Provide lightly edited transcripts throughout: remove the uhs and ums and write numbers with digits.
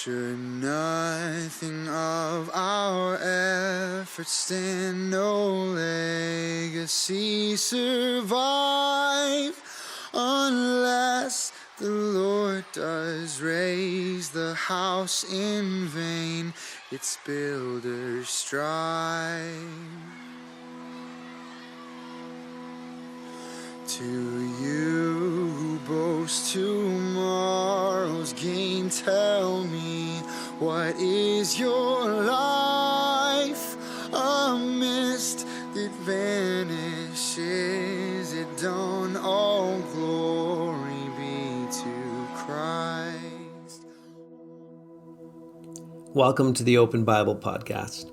Should nothing of our efforts stand, no legacy survive, unless the Lord does raise the house in vain, its builders strive. To you who boast tomorrow's gain, tell me, what is your life? A mist that vanishes at dawn, all glory be to Christ. Welcome to the Open Bible Podcast.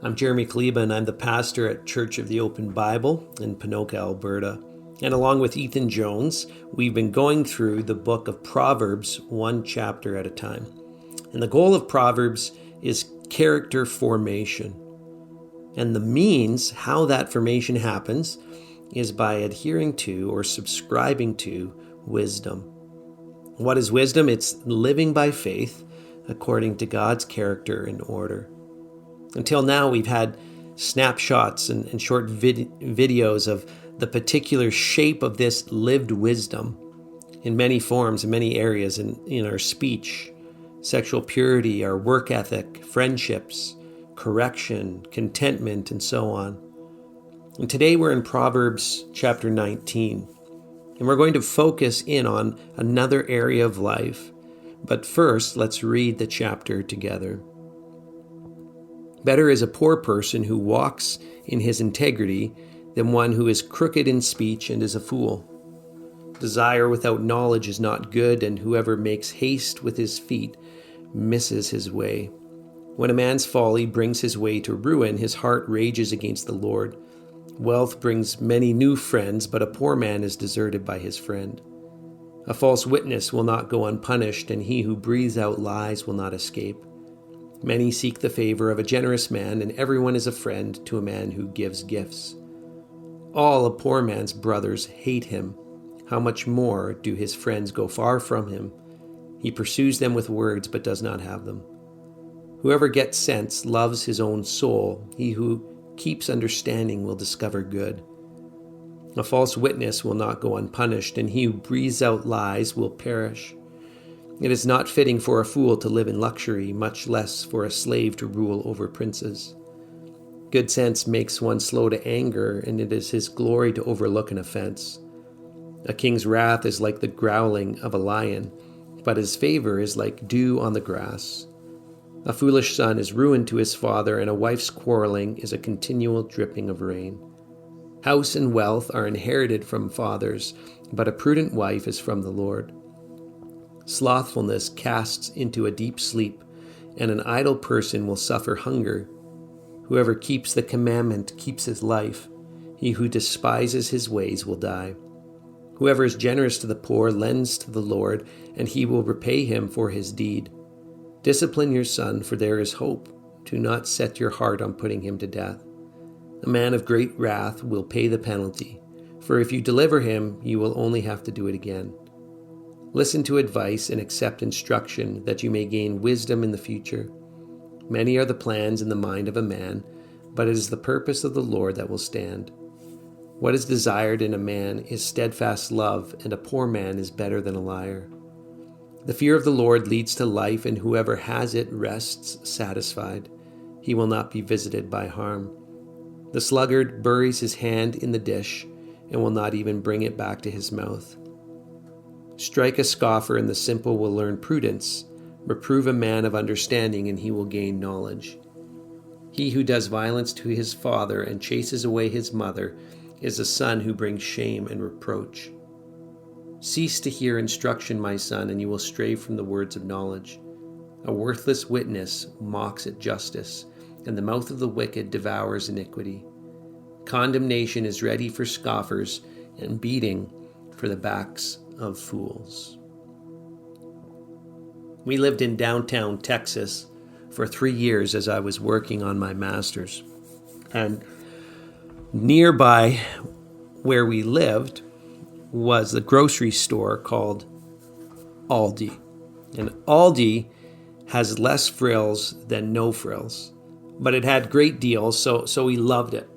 I'm Jeremy Kaliba, and I'm the pastor at Church of the Open Bible in Ponoka, Alberta. And along with Ethan Jones, we've been going through the book of Proverbs one chapter at a time. And the goal of Proverbs is character formation. And the means how that formation happens is by adhering to or subscribing to wisdom. What is wisdom? It's living by faith according to God's character and order. Until now, we've had snapshots and short videos of the particular shape of this lived wisdom in many forms, in many areas, in our speech, sexual purity, our work ethic, friendships, correction, contentment, and so on. And today we're in Proverbs chapter 19, and we're going to focus in on another area of life. But first, let's read the chapter together. Better is a poor person who walks in his integrity than one who is crooked in speech and is a fool. Desire without knowledge is not good, and whoever makes haste with his feet misses his way. When a man's folly brings his way to ruin, his heart rages against the Lord. Wealth brings many new friends, but a poor man is deserted by his friend. A false witness will not go unpunished, and he who breathes out lies will not escape. Many seek the favor of a generous man, and everyone is a friend to a man who gives gifts. All a poor man's brothers hate him. How much more do his friends go far from him? He pursues them with words, but does not have them. Whoever gets sense loves his own soul. He who keeps understanding will discover good. A false witness will not go unpunished, and he who breathes out lies will perish. It is not fitting for a fool to live in luxury, much less for a slave to rule over princes. Good sense makes one slow to anger, and it is his glory to overlook an offense. A king's wrath is like the growling of a lion, but his favor is like dew on the grass. A foolish son is ruin to his father, and a wife's quarreling is a continual dripping of rain. House and wealth are inherited from fathers, but a prudent wife is from the Lord. Slothfulness casts into a deep sleep, and an idle person will suffer hunger. Whoever keeps the commandment keeps his life. He who despises his ways will die. Whoever is generous to the poor lends to the Lord, and he will repay him for his deed. Discipline your son, for there is hope. Do not set your heart on putting him to death. A man of great wrath will pay the penalty, for if you deliver him, you will only have to do it again. Listen to advice and accept instruction, that you may gain wisdom in the future. Many are the plans in the mind of a man, but it is the purpose of the Lord that will stand. What is desired in a man is steadfast love, and a poor man is better than a liar. The fear of the Lord leads to life, and whoever has it rests satisfied. He will not be visited by harm. The sluggard buries his hand in the dish and will not even bring it back to his mouth. Strike a scoffer, and the simple will learn prudence. Reprove a man of understanding, and he will gain knowledge. He who does violence to his father and chases away his mother is a son who brings shame and reproach. Cease to hear instruction, my son, and you will stray from the words of knowledge. A worthless witness mocks at justice, and the mouth of the wicked devours iniquity. Condemnation is ready for scoffers, and beating for the backs of fools. We lived in downtown Texas for 3 years as I was working on my master's. And nearby where we lived was a grocery store called Aldi. And Aldi has less frills than no frills. But it had great deals, so we loved it.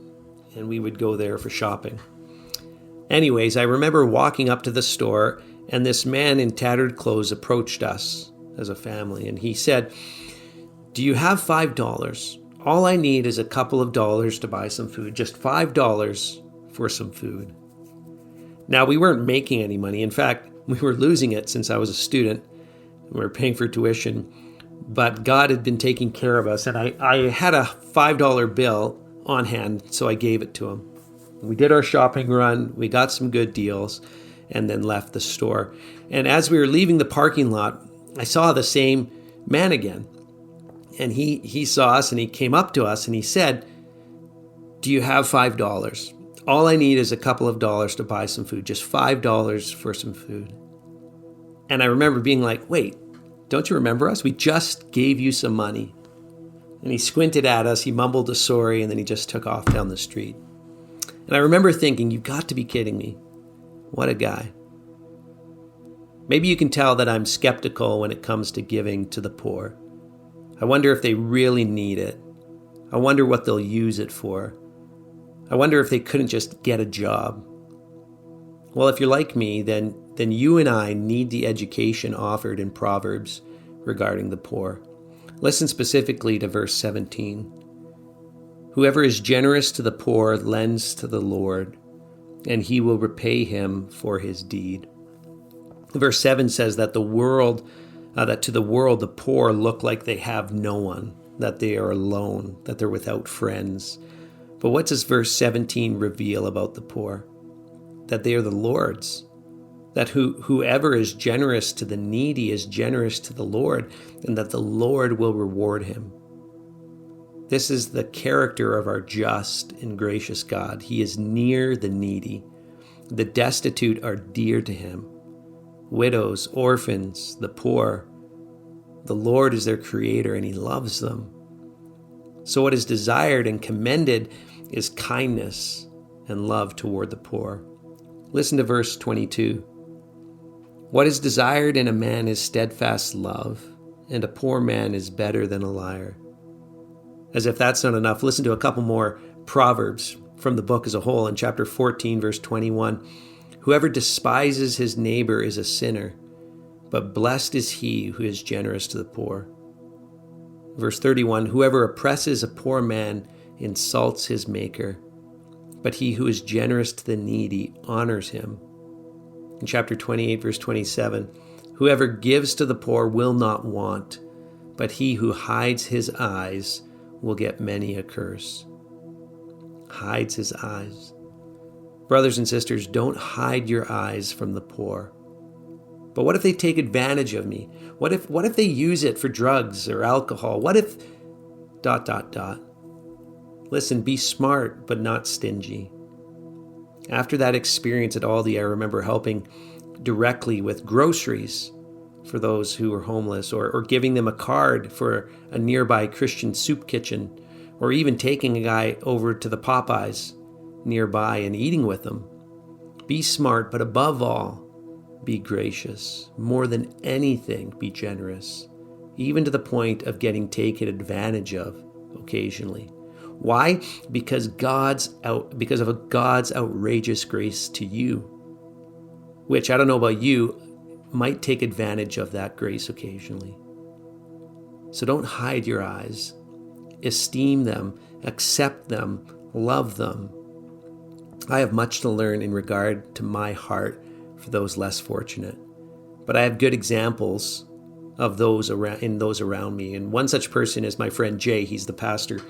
And we would go there for shopping. Anyways, I remember walking up to the store, and this man in tattered clothes approached us as a family. And he said, "Do you have $5? All I need is a couple of dollars to buy some food. Just $5 for some food." Now, we weren't making any money. In fact, we were losing it since I was a student. We were paying for tuition. But God had been taking care of us. And I had a $5 bill on hand, so I gave it to him. We did our shopping run. We got some good deals and then left the store. And as we were leaving the parking lot, I saw the same man again. And he saw us and he came up to us and he said, "Do you have $5? All I need is a couple of dollars to buy some food. Just $5 for some food." And I remember being like, "Wait, don't you remember us? We just gave you some money." And he squinted at us, he mumbled a sorry, and then he just took off down the street. And I remember thinking, "You've got to be kidding me. What a guy." Maybe you can tell that I'm skeptical when it comes to giving to the poor. I wonder if they really need it. I wonder what they'll use it for. I wonder if they couldn't just get a job. Well, if you're like me, then you and I need the education offered in Proverbs regarding the poor. Listen specifically to verse 17. "Whoever is generous to the poor lends to the Lord, and he will repay him for his deed." Verse 7 says that to the world the poor look like they have no one, that they are alone, that they're without friends. But what does verse 17 reveal about the poor? That they are the Lord's. That whoever is generous to the needy is generous to the Lord, and that the Lord will reward him. This is the character of our just and gracious God. He is near the needy. The destitute are dear to him. Widows, orphans, the poor. The Lord is their creator, and he loves them. So what is desired and commended is kindness and love toward the poor. Listen to verse 22. "What is desired in a man is steadfast love, and a poor man is better than a liar." As if that's not enough, listen to a couple more Proverbs from the book as a whole. In chapter 14, verse 21, "Whoever despises his neighbor is a sinner, but blessed is he who is generous to the poor." Verse 31, "Whoever oppresses a poor man insults his maker, but he who is generous to the needy honors him." In chapter 28, verse 27, "Whoever gives to the poor will not want, but he who hides his eyes will get many a curse." Hides his eyes. Brothers and sisters, don't hide your eyes from the poor. But what if they take advantage of me? What if they use it for drugs or alcohol? What if ... Listen, be smart, but not stingy. After that experience at Aldi, I remember helping directly with groceries for those who were homeless, or giving them a card for a nearby Christian soup kitchen, or even taking a guy over to the Popeyes nearby and eating with them. Be smart, but above all, be gracious. More than anything, be generous, even to the point of getting taken advantage of occasionally. Why? Because of God's outrageous grace to you, which, I don't know about you, might take advantage of that grace occasionally. So don't hide your eyes. Esteem them, accept them, love them. I have much to learn in regard to my heart for those less fortunate, but I have good examples of those around me. And one such person is my friend Jay. He's the pastor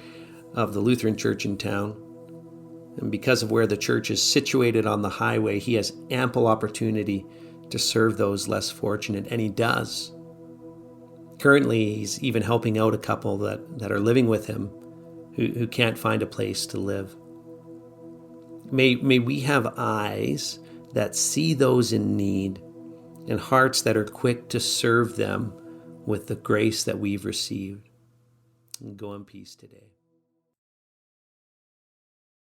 of the Lutheran church in town. And because of where the church is situated on the highway, he has ample opportunity to serve those less fortunate, and he does. Currently, he's even helping out a couple that are living with him who can't find a place to live. May we have eyes that see those in need and hearts that are quick to serve them with the grace that we've received. And go in peace today.